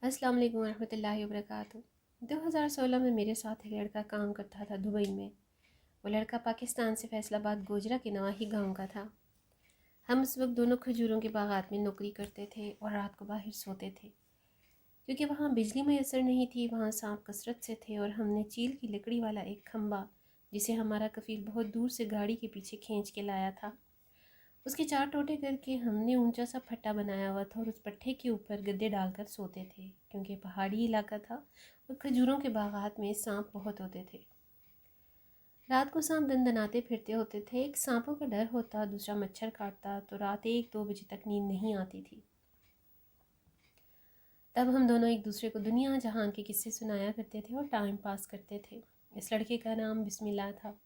अस्सलाम वालेकुम रहमतुल्लाहि वबरकातुह। 2016 में मेरे साथ एक लड़का काम करता था दुबई में। वो लड़का पाकिस्तान से फैसलाबाद गोजरा के नवाही गांव का था। हम उस वक्त दोनों खजूरों के बागात में नौकरी करते थे और रात को बाहर सोते थे, क्योंकि वहाँ बिजली मैसर नहीं थी। वहाँ सांप कसरत से थे और हमने चील की लकड़ी वाला एक खम्बा, जिसे हमारा कफील बहुत दूर से गाड़ी के पीछे खींच के लाया था, उसके 4 टोटे करके हमने ऊंचा सा फट्टा बनाया हुआ था और उस पट्टे के ऊपर गद्दे डालकर सोते थे, क्योंकि पहाड़ी इलाका था और खजूरों के बागात में सांप बहुत होते थे। रात को सांप दंदनाते फिरते होते थे। एक सांपों का डर होता, दूसरा मच्छर काटता, तो रात 1-2 बजे तक नींद नहीं आती थी। तब हम दोनों एक दूसरे को दुनिया जहान के किस्से सुनाया करते थे और टाइम पास करते थे। इस लड़के का नाम बिस्मिल्लाह था।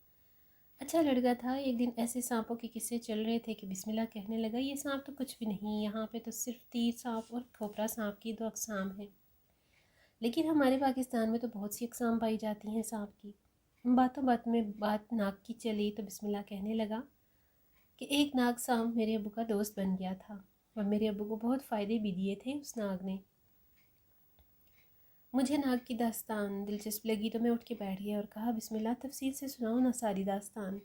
अच्छा लड़का था। एक दिन ऐसे सांपों के किस्से चल रहे थे कि बिस्मिल्लाह कहने लगा, ये सांप तो कुछ भी नहीं, यहाँ पे तो सिर्फ तीर सांप और खोपरा सांप की 2 अक़साम हैं। लेकिन हमारे पाकिस्तान में तो बहुत सी अक़साम पाई जाती हैं सांप की। बातों बात में बात नाग की चली तो बिस्मिल्लाह कहने लगा कि एक नाग सांप मेरे अब्बू का दोस्त बन गया था और मेरे अब्बू को बहुत फ़ायदे भी दिए थे उस नाग ने। मुझे नाग की दास्तान दिलचस्प लगी तो मैं उठ के बैठ गया और कहा, बिस्मिल्लाह तफसील से सुनाओ ना सारी दास्तान।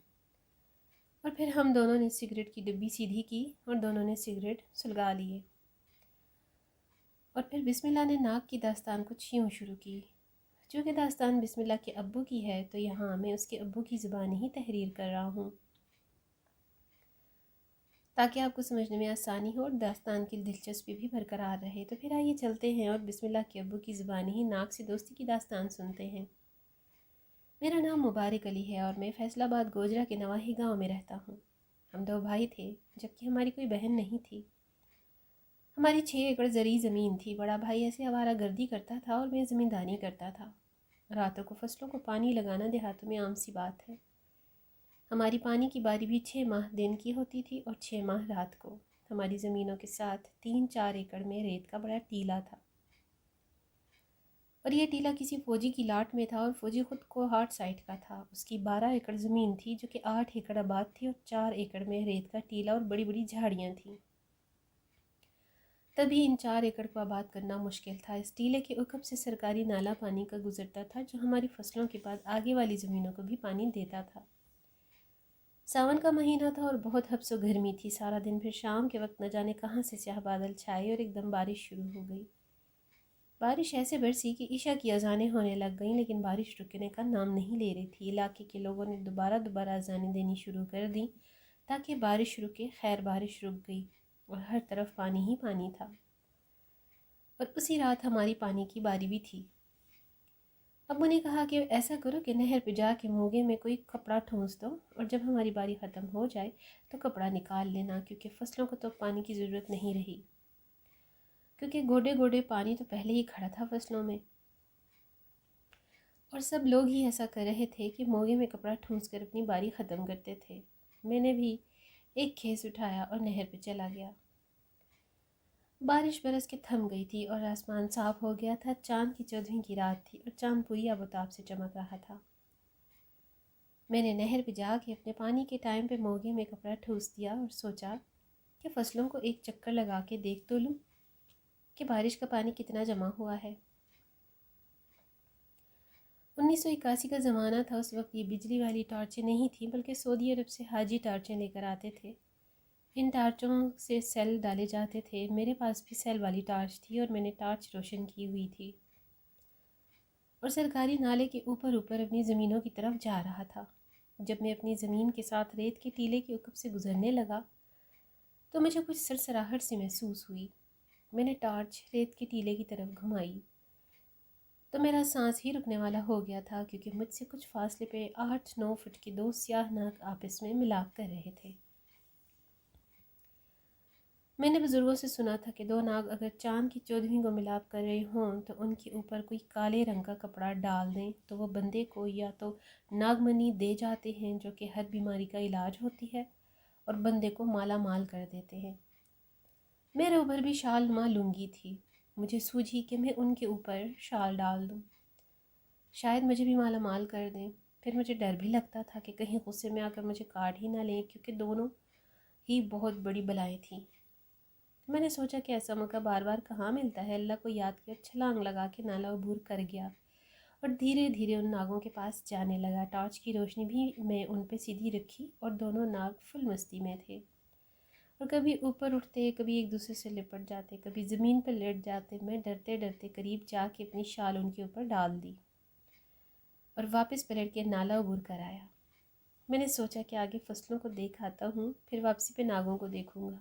और फिर हम दोनों ने सिगरेट की डिब्बी सीधी की और दोनों ने सिगरेट सुलगा लिए। और फिर बिस्मिल्लाह ने नाग की दास्तान कुछ यूँ शुरू की। चूँकि दास्तान बिस्मिल्लाह के अब्बू की है तो यहाँ मैं उसके अब्बू की ज़ुबान ही तहरीर कर रहा हूँ, ताकि आपको समझने में आसानी हो और दास्तान की दिलचस्पी भी बरकरार रहे। तो फिर आइए चलते हैं और बिस्मिल्लाह के अब्बू की ज़ुबान ही नाग से दोस्ती की दास्तान सुनते हैं। मेरा नाम मुबारक अली है और मैं फैसलाबाद गोजरा के नवाही गाँव में रहता हूँ। हम 2 भाई थे, जबकि हमारी कोई बहन नहीं थी। हमारी 6 एकड़ ज़री ज़मीन थी। बड़ा भाई ऐसे आवारागर्दी करता था और मैं ज़मींदारी करता था। रातों को फसलों को पानी लगाना देहातों में आम सी बात है। हमारी पानी की बारी भी 6 माह दिन की होती थी और 6 माह रात को। हमारी ज़मीनों के साथ 3-4 एकड़ में रेत का बड़ा टीला था, और यह टीला किसी फ़ौजी की लाट में था और फ़ौजी ख़ुद को हार्ट साइड का था। उसकी 12 एकड़ ज़मीन थी, जो कि 8 एकड़ आबाद थी, और 4 एकड़ में रेत का टीला और बड़ी बड़ी झाड़ियाँ थीं। तभी इन 4 एकड़ को आबाद करना मुश्किल था। इस टीले के उकब से सरकारी नाला पानी का गुजरता था, जो हमारी फसलों के बाद आगे वाली ज़मीनों को भी पानी देता था। सावन का महीना था और बहुत हब्स व गर्मी थी। सारा दिन फिर शाम के वक्त न जाने कहाँ से स्याह बादल छाए और एकदम बारिश शुरू हो गई। बारिश ऐसे बरसी कि ईशा की अजानें होने लग गईं, लेकिन बारिश रुकने का नाम नहीं ले रही थी। इलाके के लोगों ने दोबारा दोबारा अजानें देनी शुरू कर दी ताकि बारिश रुके। खैर बारिश रुक गई और हर तरफ पानी ही पानी था। और उसी रात हमारी पानी की बारी भी थी। अब्बू ने कहा कि ऐसा करो कि नहर पे जाके मोगे में कोई कपड़ा ठूंस दो और जब हमारी बारी ख़त्म हो जाए तो कपड़ा निकाल लेना, क्योंकि फसलों को तो पानी की ज़रूरत नहीं रही, क्योंकि गोडे गोडे पानी तो पहले ही खड़ा था फसलों में। और सब लोग ही ऐसा कर रहे थे कि मोगे में कपड़ा ठूंस कर अपनी बारी ख़त्म करते थे। मैंने भी एक खेस उठाया और नहर पे चला गया। बारिश बरस के थम गई थी और आसमान साफ हो गया था। चांद की 14वीं की रात थी और चांद पूरी आबोताब से चमक रहा था। मैंने नहर पे जाके अपने पानी के टाइम पे मोगे में कपड़ा ठूस दिया और सोचा कि फ़सलों को एक चक्कर लगा के देख तो लूँ कि बारिश का पानी कितना जमा हुआ है। 1981 का ज़माना था। उस वक्त ये बिजली वाली टॉर्चें नहीं थी, बल्कि सऊदी अरब से हाजी टॉर्चें लेकर आते थे। इन टार्चों से सेल डाले जाते थे। मेरे पास भी सेल वाली टार्च थी और मैंने टार्च रोशन की हुई थी और सरकारी नाले के ऊपर ऊपर अपनी ज़मीनों की तरफ जा रहा था। जब मैं अपनी ज़मीन के साथ रेत के टीले के उकब से गुजरने लगा तो मुझे कुछ सरसराहट सी महसूस हुई। मैंने टार्च रेत के टीले की तरफ घुमाई तो मेरा सांस ही रुकने वाला हो गया था, क्योंकि मुझसे कुछ फासले पे 8-9 फुट के 2 स्याह नाग आपस में मिलाप कर रहे थे। मैंने बुज़ुर्गों से सुना था कि 2 नाग अगर चांद की 14वीं को मिलाप कर रहे हों तो उनके ऊपर कोई काले रंग का कपड़ा डाल दें तो वो बंदे को या तो नागमनी दे जाते हैं, जो कि हर बीमारी का इलाज होती है, और बंदे को माला माल कर देते हैं। मेरे ऊपर भी शाल नुमा लुंगी थी। मुझे सूझी कि मैं उनके ऊपर शाल डाल दूँ, शायद मुझे भी माला माल कर दें। फिर मुझे डर भी लगता था कि कहीं गुस्से में आकर मुझे काट ही ना लें, क्योंकि दोनों ही बहुत बड़ी बलाएँ थीं। میں نے سوچا کہ ایسا موقع بار بار کہاں ملتا ہے، اللہ کو یاد کر چھلانگ لگا کے نالا عبور کر گیا اور دھیرے دھیرے ان ناگوں کے پاس جانے لگا۔ ٹارچ کی روشنی بھی میں ان پہ سیدھی رکھی اور دونوں ناگ فل مستی میں تھے، اور کبھی اوپر اٹھتے، کبھی ایک دوسرے سے لپٹ جاتے، کبھی زمین پر لیٹ جاتے۔ میں ڈرتے ڈرتے قریب جا کے اپنی شال ان کے اوپر ڈال دی اور واپس پلٹ کے نالا عبور کر آیا۔ میں نے سوچا کہ آگے فصلوں کو دیکھ آتا ہوں، پھر واپسی پہ ناگوں کو دیکھوں گا۔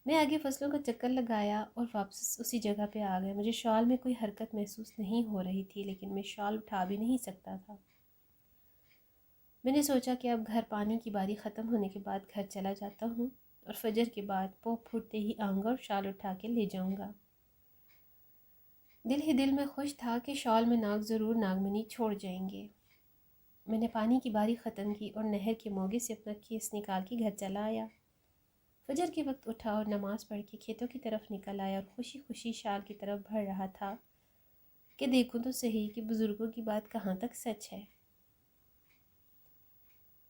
میں آگے فصلوں کا چکر لگایا اور واپس اسی جگہ پہ آ گیا۔ مجھے شال میں کوئی حرکت محسوس نہیں ہو رہی تھی، لیکن میں شال اٹھا بھی نہیں سکتا تھا۔ میں نے سوچا کہ اب گھر پانی کی باری ختم ہونے کے بعد گھر چلا جاتا ہوں اور فجر کے بعد پو پھوٹتے ہی آؤں گا اور شال اٹھا کے لے جاؤں گا۔ دل ہی دل میں خوش تھا کہ شال میں ناگ ضرور ناگمنی چھوڑ جائیں گے۔ میں نے پانی کی باری ختم کی اور نہر کے موگے سے اپنا کیس نکال کے گھر چلا آیا۔ فجر کے وقت اٹھا اور نماز پڑھ کے کھیتوں کی طرف نکل آیا اور خوشی خوشی شال کی طرف بڑھ رہا تھا کہ دیکھوں تو صحیح کہ بزرگوں کی بات کہاں تک سچ ہے۔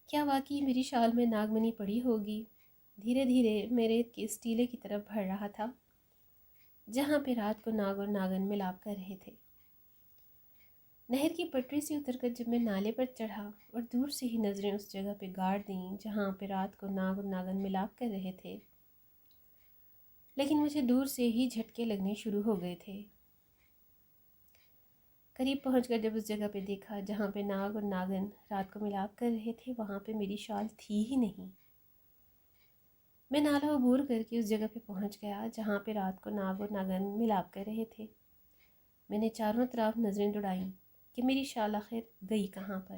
کیا واقعی میری شال میں ناگمنی پڑی ہوگی؟ دھیرے دھیرے میرے کیس ٹیلے کی طرف بڑھ رہا تھا جہاں پہ رات کو ناگ اور ناگن ملاپ کر رہے تھے۔ نہر کی پٹری سے اتر کر جب میں نالے پر چڑھا اور دور سے ہی نظریں اس جگہ پہ گاڑ دیں جہاں پہ رات کو ناگ اور ناگن ملاپ کر رہے تھے، لیکن مجھے دور سے ہی جھٹکے لگنے شروع ہو گئے تھے۔ قریب پہنچ کر جب اس جگہ پہ دیکھا جہاں پہ ناگ اور ناگن رات کو ملاپ کر رہے تھے، وہاں پہ میری شال تھی ہی نہیں۔ میں نالا عبور کر کے اس جگہ پہ پہنچ گیا جہاں پہ رات کو ناگ اور ناگن ملاپ کر رہے تھے۔ میں نے چاروں طرف نظریں دوڑائیں کہ میری شال آخر گئی کہاں پر۔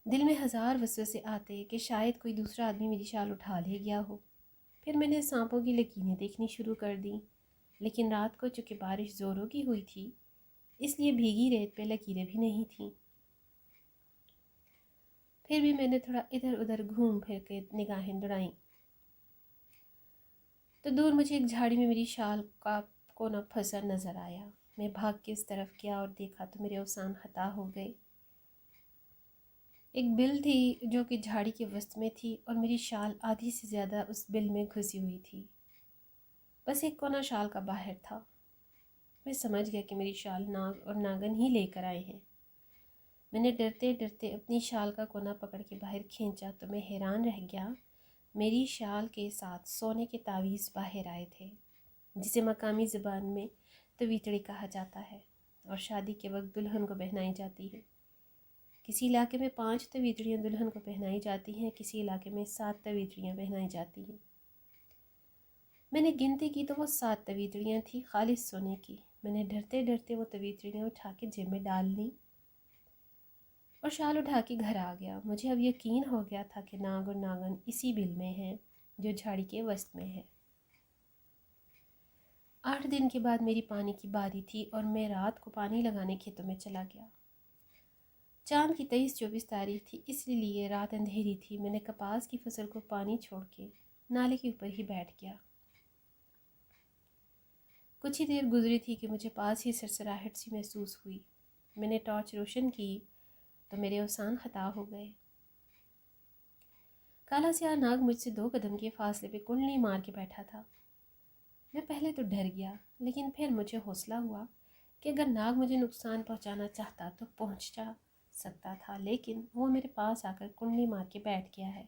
دل میں ہزار وسوسے آتے کہ شاید کوئی دوسرا آدمی میری شال اٹھا لے گیا ہو۔ پھر میں نے سانپوں کی لکیریں دیکھنی شروع کر دیں، لیکن رات کو چونکہ بارش زوروں کی ہوئی تھی اس لیے بھیگی ریت پہ لکیریں بھی نہیں تھیں۔ پھر بھی میں نے تھوڑا ادھر ادھر گھوم پھر کے نگاہیں دوڑائیں تو دور مجھے ایک جھاڑی میں میری شال کا کونا پھنسا نظر آیا۔ میں بھاگ کے اس طرف کیا اور دیکھا تو میرے اوسان خطا ہو گئے۔ ایک بل تھی جو کہ جھاڑی کے وسط میں تھی اور میری شال آدھی سے زیادہ اس بل میں گھسی ہوئی تھی، بس ایک کونا شال کا باہر تھا۔ میں سمجھ گیا کہ میری شال ناگ اور ناگن ہی لے کر آئے ہیں۔ میں نے ڈرتے ڈرتے اپنی شال کا کونا پکڑ کے باہر کھینچا تو میں حیران رہ گیا، میری شال کے ساتھ سونے کے تعویذ باہر آئے تھے، جسے مقامی زبان میں تویتڑی کہا جاتا ہے اور شادی کے وقت دلہن کو پہنائی جاتی ہے۔ کسی علاقے میں 5 تویتڑیاں دلہن کو پہنائی جاتی ہیں، کسی علاقے میں 7 تویتڑیاں پہنائی جاتی ہیں۔ میں نے گنتی کی تو وہ 7 تویتڑیاں تھیں، خالص سونے کی۔ میں نے ڈرتے ڈرتے وہ تویتڑیاں اٹھا کے جیب میں ڈال لیں اور شال اٹھا کے گھر آ گیا۔ مجھے اب یقین ہو گیا تھا کہ ناگ اور ناگن اسی بل میں ہیں جو جھاڑی کے وسط میں ہے۔ 8 دن کے بعد میری پانی کی باری تھی اور میں رات کو پانی لگانے کھیتوں میں چلا گیا۔ چاند کی 23-24 تاریخ تھی، اس لیے رات اندھیری تھی۔ میں نے کپاس کی فصل کو پانی چھوڑ کے نالے کے اوپر ہی بیٹھ گیا۔ کچھ ہی دیر گزری تھی کہ مجھے پاس ہی سرسراہٹ سی محسوس ہوئی۔ میں نے ٹارچ روشن کی تو میرے اوسان خطا ہو گئے۔ کالا سیاہ ناگ مجھ سے 2 قدم کے فاصلے پہ کنڈلی مار کے بیٹھا تھا۔ میں پہلے تو ڈر گیا، لیکن پھر مجھے حوصلہ ہوا کہ اگر ناگ مجھے نقصان پہنچانا چاہتا تو پہنچ جا سکتا تھا، لیکن وہ میرے پاس آ کر کنڈلی مار کے بیٹھ گیا ہے۔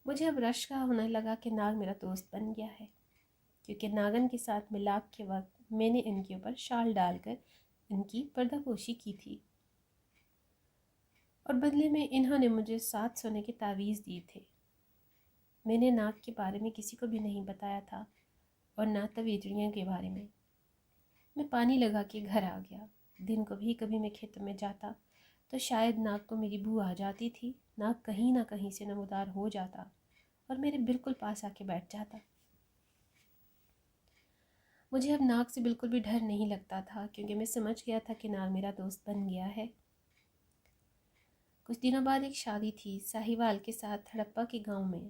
مجھے اب رشک کا ہونے لگا کہ ناگ میرا دوست بن گیا ہے، کیونکہ ناگن کے ساتھ ملاپ کے وقت میں نے ان کے اوپر شال ڈال کر ان کی پردہ پوشی کی تھی اور بدلے میں انہوں نے مجھے 7 سونے کے تعویذ دیے تھے۔ میں نے ناگ کے بارے میں کسی کو بھی نہیں بتایا تھا اور نہ تویتڑیوں کے بارے میں۔ میں پانی لگا کے گھر آ گیا۔ دن کو بھی کبھی میں کھیتوں میں جاتا تو شاید ناگ کو میری بو آ جاتی تھی۔ ناگ کہیں نہ کہیں سے نمودار ہو جاتا اور میرے بالکل پاس آ کے بیٹھ جاتا۔ مجھے اب ناگ سے بالکل بھی ڈر نہیں لگتا تھا، کیونکہ میں سمجھ گیا تھا کہ ناگ میرا دوست بن گیا ہے۔ کچھ دنوں بعد ایک شادی تھی ساہیوال کے ساتھ ہڑپا کے گاؤں میں،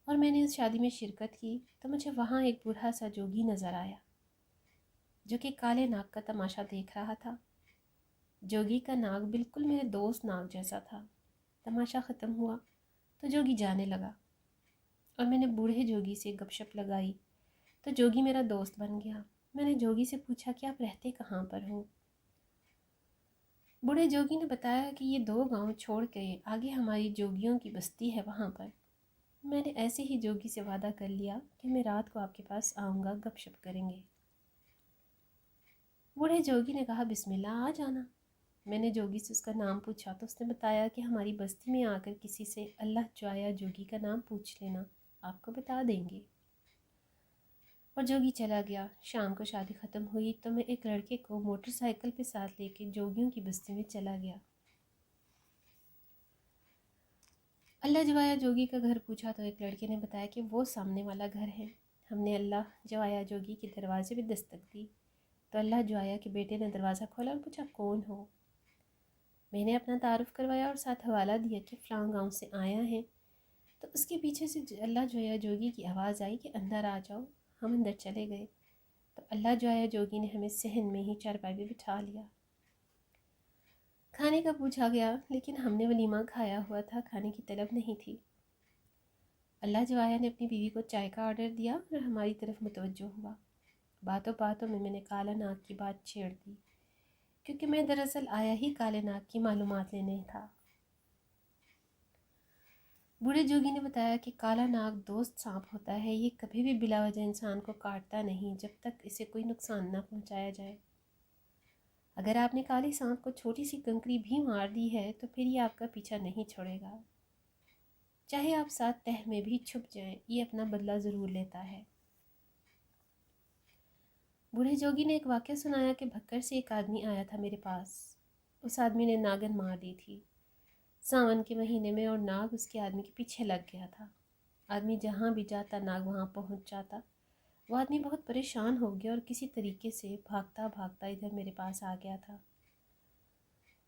اور میں نے اس شادی میں شرکت کی تو مجھے وہاں ایک بوڑھا سا جوگی نظر آیا جو کہ کالے ناگ کا تماشا دیکھ رہا تھا۔ جوگی کا ناگ بالکل میرے دوست ناگ جیسا تھا۔ تماشا ختم ہوا تو جوگی جانے لگا۔ اور میں نے बूढ़े जोगी से गपशप लगाई तो जोगी मेरा दोस्त बन गया। मैंने जोगी से पूछा कि आप रहते कहाँ पर हो। बूढ़े जोगी ने बताया कि ये 2 गांव छोड़ के आगे हमारी जोगियों की बस्ती है, वहाँ पर। मैंने ऐसे ही जोगी से वादा कर लिया कि मैं रात को आपके पास आऊँगा, गपशप करेंगे। बूढ़े जोगी ने कहा, बिस्मिल्लाह, आ जाना। मैंने जोगी से उसका नाम पूछा तो उसने बताया कि हमारी बस्ती में आकर किसी से अल्लाह जाया जोगी का नाम पूछ लेना, आपको बता देंगे। और जोगी चला गया। शाम को शादी ख़त्म हुई तो मैं एक लड़के को मोटरसाइकिल पे साथ लेके जोगियों की बस्ती में चला गया। अल्लाह जवाया जोगी का घर पूछा तो एक लड़के ने बताया कि वो सामने वाला घर है। हमने अल्लाह जवाया जोगी के दरवाजे पे दस्तक दी तो अल्लाह जवाया के बेटे ने दरवाज़ा खोला और पूछा, कौन हो। मैंने अपना तारुफ़ करवाया और साथ हवाला दिया कि फ़लाँ गाँव से आया है। तो उसके पीछे से अल्लाह जवाया जोगी की आवाज़ आई कि अंदर आ जाओ। हम अंदर चले गए तो अल्लाह जवाया जोगी ने हमें सहन में ही चारपाई पे बिठा लिया। खाने का पूछा गया लेकिन हमने वलीमा खाया हुआ था, खाने की तलब नहीं थी। अल्लाह जवाया ने अपनी बीवी को चाय का ऑर्डर दिया और हमारी तरफ मुतवज्जो हुआ। बातों बातों में मैंने काला नाग की बात छेड़ दी क्योंकि मैं दरअसल आया ही काले नाग की मालूमात लेने था। बूढ़े जोगी ने बताया कि काला नाग दोस्त सांप होता है, ये कभी भी बिला वजह इंसान को काटता नहीं जब तक इसे कोई नुकसान ना पहुंचाया जाए। अगर आपने काले सांप को छोटी सी कंकरी भी मार दी है तो फिर ये आपका पीछा नहीं छोड़ेगा, चाहे आप 7 तह में भी छुप जाएं, ये अपना बदला ज़रूर लेता है। बूढ़े जोगी ने एक वाक़या सुनाया कि भक्कर से एक आदमी आया था मेरे पास। उस आदमी ने नागन मार दी थी सावन के महीने में और नाग उसके आदमी के पीछे लग गया था। आदमी जहाँ भी जाता नाग वहाँ पहुँच जाता। वो आदमी बहुत परेशान हो गया और किसी तरीके से भागता भागता इधर मेरे पास आ गया था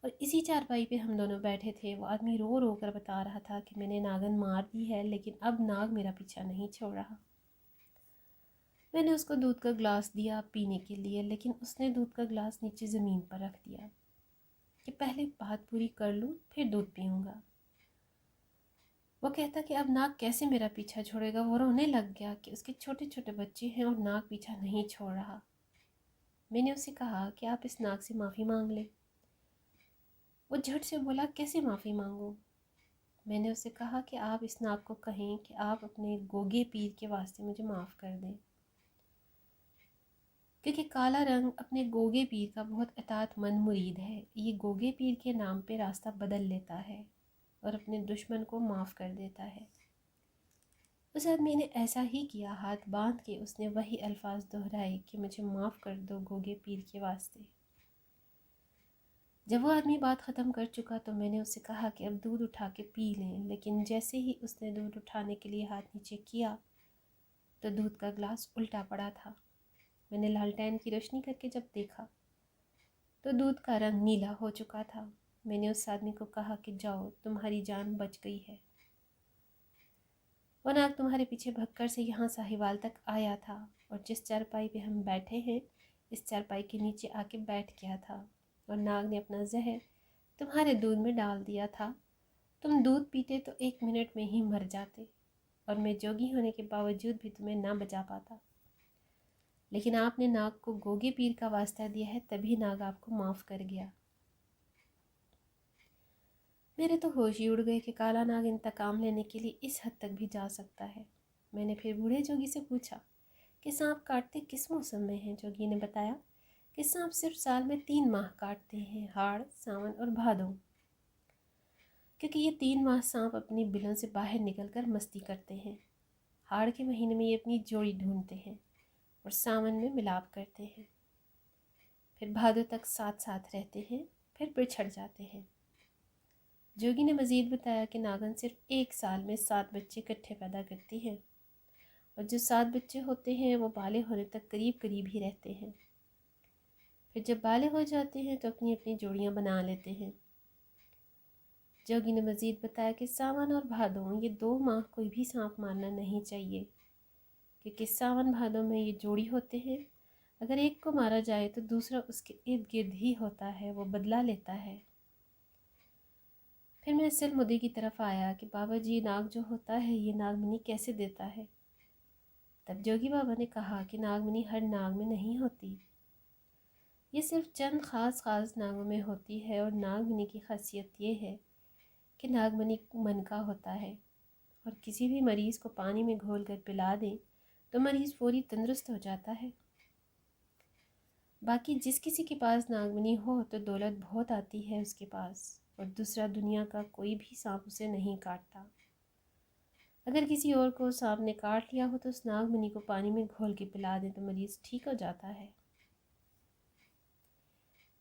और इसी चारपाई पे हम दोनों बैठे थे। वो आदमी रो रो कर बता रहा था कि मैंने नागन मार दी है लेकिन अब नाग मेरा पीछा नहीं छोड़ रहा। मैंने उसको दूध का गिलास दिया पीने के लिए, लेकिन उसने दूध का गिलास नीचे ज़मीन पर रख दिया कि पहले बात पूरी कर लूँ फिर दूध पीऊँगा। वो कहता कि अब नाग कैसे मेरा पीछा छोड़ेगा। वो रोने लग गया कि उसके छोटे छोटे बच्चे हैं और नाग पीछा नहीं छोड़ रहा। मैंने उसे कहा कि आप इस नाग से माफ़ी मांग लें। वो झट से बोला, कैसे माफ़ी मांगूं। मैंने उसे कहा कि आप इस नाग को कहें कि आप अपने गोगे पीर के वास्ते मुझे माफ़ कर दें, क्योंकि काला रंग अपने गोगे पीर का बहुत अताअतमंद मुरीद है। ये गोगे पीर के नाम पे रास्ता बदल लेता है और अपने दुश्मन को माफ़ कर देता है। उस आदमी ने ऐसा ही किया। हाथ बांध के उसने वही अल्फाज दोहराए कि मुझे माफ़ कर दो गोगे पीर के वास्ते। जब वो आदमी बात ख़त्म कर चुका तो मैंने उससे कहा कि अब दूध उठा के पी लें, लेकिन जैसे ही उसने दूध उठाने के लिए हाथ नीचे किया तो दूध का गिलास उल्टा पड़ा था। मैंने लालटेन की रोशनी करके जब देखा तो दूध का रंग नीला हो चुका था। मैंने उस आदमी को कहा कि जाओ, तुम्हारी जान बच गई है। वो नाग तुम्हारे पीछे भगकर से यहाँ साहिवाल तक आया था और जिस चारपाई पे हम बैठे हैं इस चारपाई के नीचे आके बैठ गया था और नाग ने अपना जहर तुम्हारे दूध में डाल दिया था। तुम दूध पीते तो 1 मिनट में ही मर जाते और मैं जोगी होने के बावजूद भी तुम्हें ना बचा पाता, लेकिन आपने नाग को गोगे पीर का वास्ता दिया है तभी नाग आपको माफ़ कर गया। मेरे तो होश ही उड़ गए कि काला नाग इंतकाम लेने के लिए इस हद तक भी जा सकता है। मैंने फिर बूढ़े जोगी से पूछा कि सांप काटते किस मौसम में हैं। जोगी ने बताया कि सांप सिर्फ साल में 3 माह काटते हैं, हाड़, सावन और भादों, क्योंकि ये 3 माह सांप अपनी बिलों से बाहर निकलकर मस्ती करते हैं। हाड़ के महीने में ये अपनी जोड़ी ढूंढते हैं और सावन में मिलाप करते हैं, फिर भादों तक साथ साथ रहते हैं, फिर बिछड़ जाते हैं। जोगी ने मज़ीद बताया कि नागन सिर्फ 1 साल में 7 बच्चे इकट्ठे पैदा करती है और जो 7 बच्चे होते हैं वो बाले होने तक करीब करीब ही रहते हैं। फिर जब बाले हो जाते हैं तो अपनी अपनी जोड़ियां बना लेते हैं। जोगी ने मज़ीद बताया कि सावन और भादों ये 2 माह कोई भी सांप मारना नहीं चाहिए, क्योंकि सावन भादों में ये जोड़ी होते हैं। अगर एक को मारा जाए तो दूसरा उसके इर्द गिर्द ही होता है, वो बदला लेता है। پھر میں اصل مدعے کی طرف آیا کہ بابا جی ناگ جو ہوتا ہے یہ ناگمنی کیسے دیتا ہے؟ تب جوگی بابا نے کہا کہ ناگمنی ہر ناگ میں نہیں ہوتی، یہ صرف چند خاص ناگوں میں ہوتی ہے، اور ناگمنی کی خاصیت یہ ہے کہ ناگمنی من کا ہوتا ہے، اور کسی بھی مریض کو پانی میں گھول کر پلا دیں تو مریض فوری تندرست ہو جاتا ہے۔ باقی جس کسی کے پاس ناگمنی ہو تو دولت بہت آتی ہے اس کے پاس، اور دوسرا دنیا کا کوئی بھی سانپ اسے نہیں کاٹتا۔ اگر کسی اور کو سانپ نے کاٹ لیا ہو تو اس ناگمنی کو پانی میں گھول کے پلا دیں تو مریض ٹھیک ہو جاتا ہے۔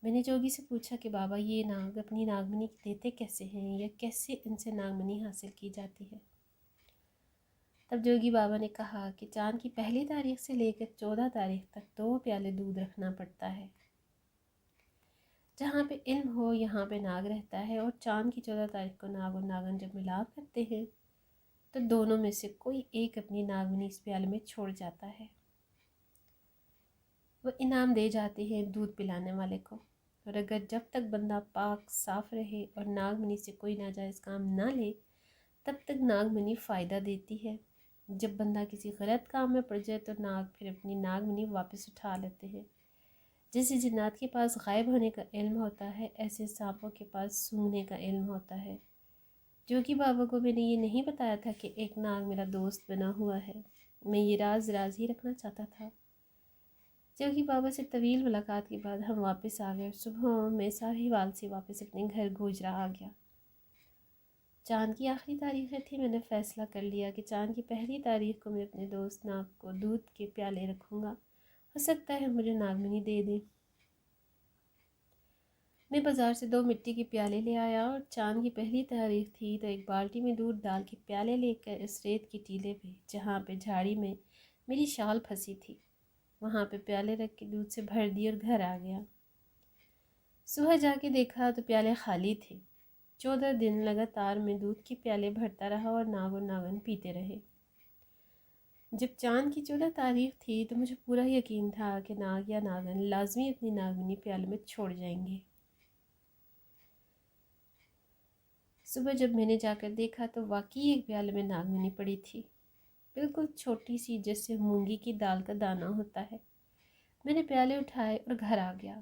میں نے جوگی سے پوچھا کہ بابا یہ ناگ اپنی ناگمنی دیتے کیسے ہیں، یا کیسے ان سے ناگمنی حاصل کی جاتی ہے؟ تب جوگی بابا نے کہا کہ چاند کی پہلی تاریخ سے لے کر 14 تاریخ تک 2 پیالے دودھ رکھنا پڑتا ہے۔ جہاں پہ علم ہو یہاں پہ ناگ رہتا ہے، اور چاند کی 14 تاریخ کو ناگ اور ناگن جب ملاپ کرتے ہیں تو دونوں میں سے کوئی ایک اپنی ناگمنی اس پیالے میں چھوڑ جاتا ہے۔ وہ انعام دے جاتے ہیں دودھ پلانے والے کو، اور اگر جب تک بندہ پاک صاف رہے اور ناگمنی سے کوئی ناجائز کام نہ لے تب تک ناگمنی فائدہ دیتی ہے۔ جب بندہ کسی غلط کام میں پڑ جائے تو ناگ پھر اپنی ناگمنی واپس اٹھا لیتے ہیں۔ جیسے جنات کے پاس غائب ہونے کا علم ہوتا ہے، ایسے سانپوں کے پاس سونگھنے کا علم ہوتا ہے۔ جوگی بابا کو میں نے یہ نہیں بتایا تھا کہ ایک ناگ میرا دوست بنا ہوا ہے، میں یہ راز ہی رکھنا چاہتا تھا۔ جوگی بابا سے طویل ملاقات کے بعد ہم واپس آ گئے، اور صبح میں ساہیوال سے واپس اپنے گھر گوجرا آ گیا۔ چاند کی آخری تاریخیں تھی، میں نے فیصلہ کر لیا کہ چاند کی پہلی تاریخ کو میں اپنے دوست ناگ کو دودھ کے پیالے رکھوں گا، ہو سکتا ہے مجھے ناگمنی دے دیں۔ میں بازار سے 2 مٹی کے پیالے لے آیا، اور چاند کی پہلی تاریخ تھی تو ایک بالٹی میں دودھ ڈال کے پیالے لے کر اس ریت کی ٹیلے پہ جہاں پہ جھاڑی میں میری شال پھنسی تھی وہاں پہ پیالے رکھ کے دودھ سے بھر دی اور گھر آ گیا۔ صبح جا کے دیکھا تو پیالے خالی تھے۔ 14 دن لگاتار میں دودھ کے پیالے بھرتا رہا اور ناگ اور ناگن پیتے رہے۔ جب چاند کی 14 تاریخ تھی تو مجھے پورا یقین تھا کہ ناگ یا ناگن لازمی اپنی ناگمنی پیالے میں چھوڑ جائیں گے۔ صبح جب میں نے جا کر دیکھا تو واقعی ایک پیالے میں ناگمنی پڑی تھی، بالکل چھوٹی سی، جیسے مونگی کی دال کا دانہ ہوتا ہے۔ میں نے پیالے اٹھائے اور گھر آ گیا۔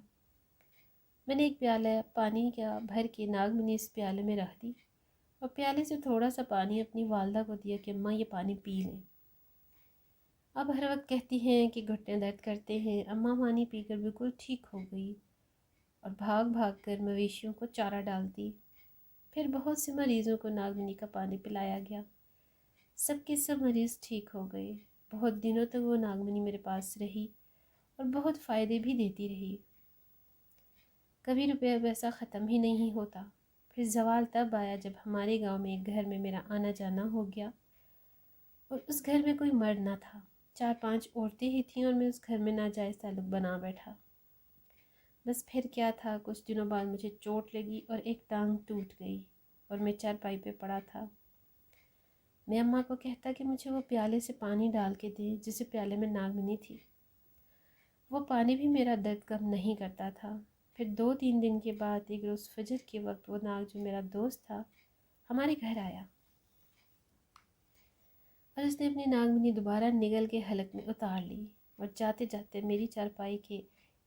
میں نے ایک پیالہ پانی کا بھر کے ناگمنی اس پیالے میں رکھ دی، اور پیالے سے تھوڑا سا پانی اپنی والدہ کو دیا کہ اماں یہ پانی پی لیں۔ اب ہر وقت کہتی ہیں کہ گھٹنے درد کرتے ہیں۔ اماں پانی پی کر بالکل ٹھیک ہو گئی اور بھاگ کر مویشیوں کو چارہ ڈالتی۔ پھر بہت سے مریضوں کو ناگمنی کا پانی پلایا گیا، سب کے سب مریض ٹھیک ہو گئے۔ بہت دنوں تک وہ ناگمنی میرے پاس رہی اور بہت فائدے بھی دیتی رہی۔ کبھی روپیہ پیسہ ختم ہی نہیں ہوتا۔ پھر زوال تب آیا جب ہمارے گاؤں میں ایک گھر میں میرا آنا جانا ہو گیا، اور اس گھر میں کوئی مرد نہ تھا، 4-5 عورتیں ہی تھیں، اور میں اس گھر میں ناجائز تعلق بنا بیٹھا۔ بس پھر کیا تھا، کچھ دنوں بعد مجھے چوٹ لگی اور ایک ٹانگ ٹوٹ گئی، اور میں چارپائی پہ پڑا تھا۔ میں اماں کو کہتا کہ مجھے وہ پیالے سے پانی ڈال کے دیں جسے پیالے میں ناگمنی تھی۔ وہ پانی بھی میرا درد کم نہیں کرتا تھا۔ پھر 2-3 دن کے بعد ایک روز فجر کے وقت وہ ناگ جو میرا دوست تھا ہمارے گھر آیا، اور اس نے اپنی ناگمنی دوبارہ نگل کے حلق میں اتار لی، اور جاتے جاتے میری چارپائی کے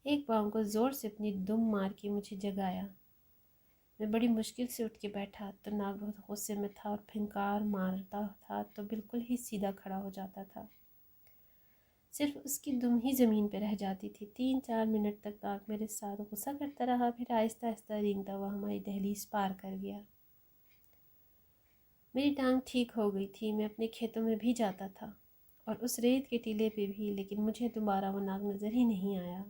ایک پاؤں کو زور سے اپنی دم مار کے مجھے جگایا۔ میں بڑی مشکل سے اٹھ کے بیٹھا تو ناگ بہت غصے میں تھا، اور پھنکار مارتا تھا تو بالکل ہی سیدھا کھڑا ہو جاتا تھا، صرف اس کی دم ہی زمین پہ رہ جاتی تھی۔ 3-4 منٹ تک ناگ میرے ساتھ غصہ کرتا رہا، پھر آہستہ آہستہ رینگتا ہوا ہماری دہلیز پار کر گیا۔ میری ٹانگ ٹھیک ہو گئی تھی، میں اپنے کھیتوں میں بھی جاتا تھا اور اس ریت کے ٹیلے پہ بھی، لیکن مجھے دوبارہ وہ ناگ نظر ہی نہیں آیا۔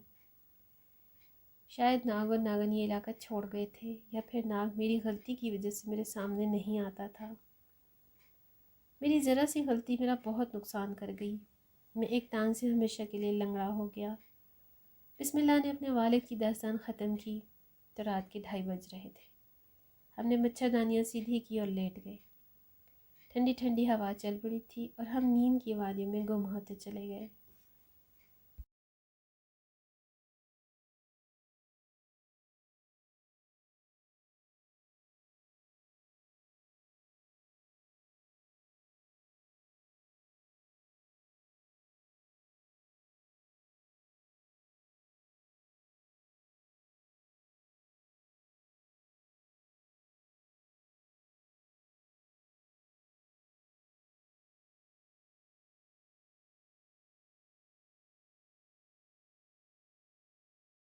شاید ناگ اور ناگن یہ علاقہ چھوڑ گئے تھے، یا پھر ناگ میری غلطی کی وجہ سے میرے سامنے نہیں آتا تھا۔ میری ذرا سی غلطی میرا بہت نقصان کر گئی، میں ایک ٹانگ سے ہمیشہ کے لیے لنگڑا ہو گیا۔ بسم اللہ نے اپنے والد کی داستان ختم کی تو رات کے 2:30 بج رہے تھے۔ ہم نے مچھردانیاں سیدھی کی اور لیٹ گئے۔ ٹھنڈی ٹھنڈی ہوا چل پڑی تھی اور ہم نیند کی وادیوں میں گم ہوتے چلے گئے۔